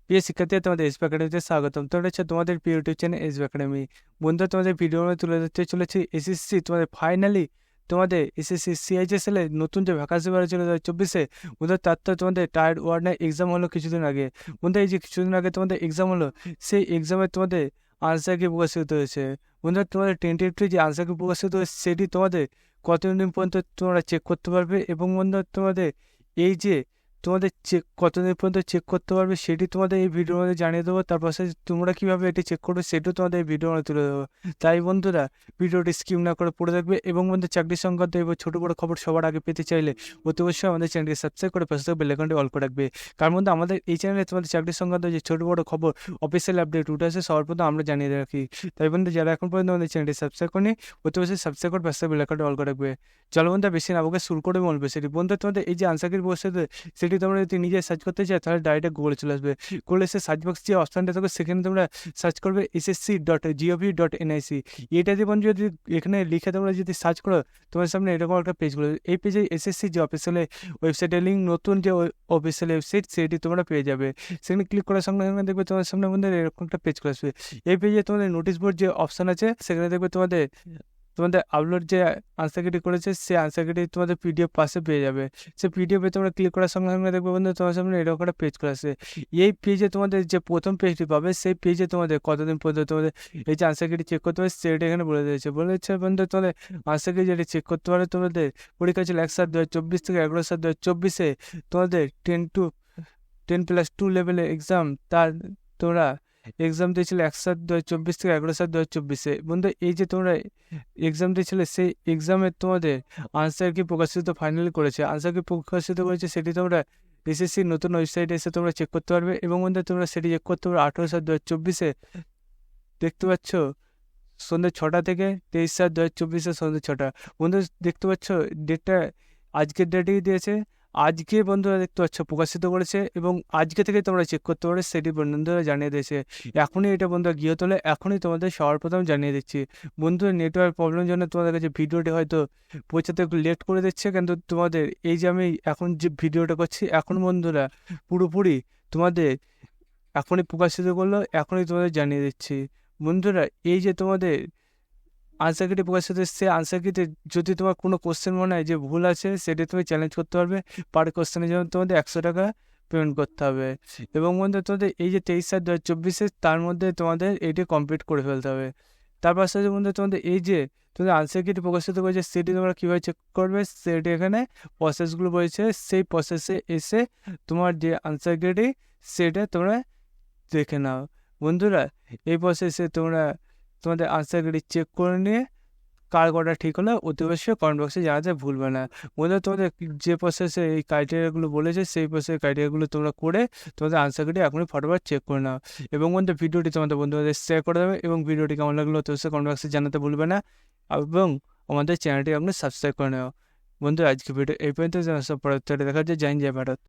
প্রিয় শিক্ষার্থী, তোমাদের এসবি একাডেমিতে স্বাগতম। তোমরা হচ্ছে তোমাদের প্রিয় ইউটিউব চ্যানেল এসবি একাডেমি। বন্ধুরা, তোমাদের ভিডিও তুলে ধরতে চলেছি এসএসসি তোমাদের ফাইনালি তোমাদের এসএসসি সিআইএসএল এর নতুন যে ভ্যাকান্সি বেরোচ্ছে 2024-এ। বন্ধুরা, তার তো তোমাদের টায়ার 1-এর এক্সাম হলো কিছুদিন আগে। বন্ধুরা, এই যে কিছুদিন আগে তোমাদের এক্সাম হলো, সেই এক্সামে তোমাদের আনসার কি প্রকাশিত হয়েছে। বন্ধুরা, তোমাদের টেন্টেটিভ যে আনসার কি প্রকাশিত হয়েছে সেটি তোমাদের কতদিন পর্যন্ত তোমরা চেক করতে পারবে, এবং বন্ধুরা তোমাদের এই যে তোমাদের চেক কতদিন পর্যন্ত চেক করতে পারবে সেটি তোমাদের এই ভিডিওর মধ্যে জানিয়ে দেবো। তার পাশে তোমরা কীভাবে এটি চেক করবে সেটাও তোমাদের এই ভিডিওর মধ্যে তুলে দেবো। তাই বন্ধুরা, ভিডিওটি স্কিপ না করে পড়ে দেখবে। এবং বন্ধু, চাকরি সংক্রান্ত এবং ছোটো বড়ো খবর সবার আগে পেতে চাইলে অতি অবশ্যই আমাদের চ্যানেলটি সাবস্ক্রাইব করে পাশে বেল আইকনটি অল করে রাখবে। কারণ বন্ধু, আমাদের এই চ্যানেলে তোমাদের চাকরি সংক্রান্ত যে ছোটো বড়ো খবর অফিসিয়াল আপডেট উঠে আসে সবার প্রথম আমরা জানিয়ে রাখি। তাই বন্ধু, যারা এখন পর্যন্ত আমাদের চ্যানেলটি সাবস্ক্রাইব করেনি অতি অবশ্যই সাবস্ক্রাইব করে পাশে বেল আইকনটি অল করে রাখবে। চলো বন্ধু, বেশি না বকে শুরু করে বলবে সেটি। বন্ধু, তোমাদের এই যে আনসার কি প্রকাশিত সেটি তোমরা যদি নিজে সার্চ করতে চাই তাহলে ডাইরেক্ট গুগলে চলে আসবে। গুগলে এসে সার্চ বক্স যে অপশানটা থাকবে সেখানে তোমরা সার্চ করবে ssc.gov.nic। এটা দিয়ে বন্ধু যদি এখানে লিখে তোমরা যদি সার্চ করো তোমার সামনে এরকম একটা পেজগুলো, এই পেজে এসএসসি যে অফিসিয়াল ওয়েবসাইটের লিঙ্ক, নতুন যে অফিসিয়াল ওয়েবসাইট সেটি তোমরা পেয়ে যাবে। সেখানে ক্লিক করার সঙ্গে সঙ্গে দেখবে তোমার সামনে বন্ধু এরকম একটা পেজ চলে আসবে। এই পেজে তোমাদের নোটিশ বোর্ড যে অপশান আছে সেখানে দেখবে তোমাদের তোমাদের আপলোড যে আনসার কিটি করেছে সেই আনসার কিটি তোমাদের পিডিএফ পাশে পেয়ে যাবে। সেই পিডিএফে তোমরা ক্লিক করার সঙ্গে সঙ্গে দেখবে বন্ধু তোমার সামনে এরকম একটা পেজ করে আসে। এই পেজে তোমাদের যে প্রথম পেজটি পাবে সেই পেজে তোমাদের কতদিন পর্যন্ত তোমাদের এই যে আনসার কিটি চেক করতে হবে সেটা এখানে বলে দিয়েছে। বন্ধু, তোমাদের আনসার কিটি যেটি চেক করতে পারে তোমাদের পরীক্ষা ছিল 1/7/2024 থেকে 11/7/2024-এ তোমাদের 10+2 লেভেলের এক্সাম। তার তোমরা এক্সাম দিয়েছিলে 1/7/2024 থেকে 11/7/2024-এ। বন্ধু, এই যে তোমরা এক্সাম দিয়েছিলে সেই এক্সামের তোমাদের আনসার কি প্রকাশিত ফাইনালি করেছে। আনসার কি প্রকাশিত করেছে সেটি তোমরা এসএসসির নতুন ওয়েবসাইটে এসে তোমরা চেক করতে পারবে। এবং বন্ধু, তোমরা সেটি চেক করতে পারবে 18/7/2024-এ। দেখতে পাচ্ছ সন্ধ্যে 6টা থেকে 23/7/2024-এ সন্ধ্যে 6টা। বন্ধু, দেখতে পাচ্ছ ডেটটা আজকের ডেটেই দিয়েছে। আজকে বন্ধুরা দেখতে পাচ্ছ প্রকাশিত করেছে, এবং আজকে থেকে তোমরা চেক করতে পারো সেটি বন্ধুরা জানিয়ে দিয়েছে। এখনই এটা বন্ধুরা গিয়ে তোলে, এখনই তোমাদের সবার প্রথম জানিয়ে দিচ্ছি। বন্ধুরা, নেটওয়ার্ক প্রবলেমের জন্য তোমাদের কাছে ভিডিওটি হয়তো পৌঁছাতে একটু লেট করে দিচ্ছে, কিন্তু তোমাদের এই যে আমি এখন যে ভিডিওটা করছি এখন বন্ধুরা পুরোপুরি তোমাদের এখনই প্রকাশিত করলো, এখনই তোমাদের জানিয়ে দিচ্ছি। বন্ধুরা, এই যে তোমাদের আনসার কিটি প্রকাশিত সে আনসার কিতে যদি তোমার কোনো কোশ্চেন মনে হয় যে ভুল আছে সেটি তুমি চ্যালেঞ্জ করতে পারবে। পার কোশ্চেনের জন্য তোমাদের 100 টাকা পেমেন্ট করতে হবে। এবং বন্ধু, তোমাদের এই যে 23/7/2024 তার মধ্যে তোমাদের এটি কমপ্লিট করে ফেলতে হবে। তার পাশাপাশি বন্ধু, তোমাদের এই যে তোমাদের আনসার কিটি প্রকাশিত করেছে সেটি তোমরা কীভাবে চেক করবে সেটি এখানে প্রসেসগুলো বলেছে। সেই প্রসেসে এসে তোমার যে আনসার কিটি সেটা তোমরা দেখে নাও। বন্ধুরা, এই প্রসেসে তোমরা তোমাদের আনসার কিটি চেক করে নিয়ে কার কটা ঠিক হলো অতি অবশ্যই কমেন্ট বক্সে জানাতে ভুলবে না। বন্ধুরা, তোমাদের যে প্রসেসে এই ক্রাইটেরিয়াগুলো বলেছে সেই প্রসেসের ক্রাইটেরিয়াগুলো তোমরা করে তোমাদের আনসার কিটি এখনই ফটোফট চেক করে নাও। এবং বন্ধু, ভিডিওটি তোমাদের বন্ধুদের শেয়ার করে দেবে, এবং ভিডিওটি কেমন লাগলো অতি অবশ্যই কমেন্ট বক্সে জানাতে ভুলবে না। এবং আমাদের চ্যানেলটি আপনি সাবস্ক্রাইব করে নেও। বন্ধু, আজকে ভিডিও এই পর্যন্ত। পরবর্তীতে দেখা যায়। জয় হিন্দ, জয় ভারত।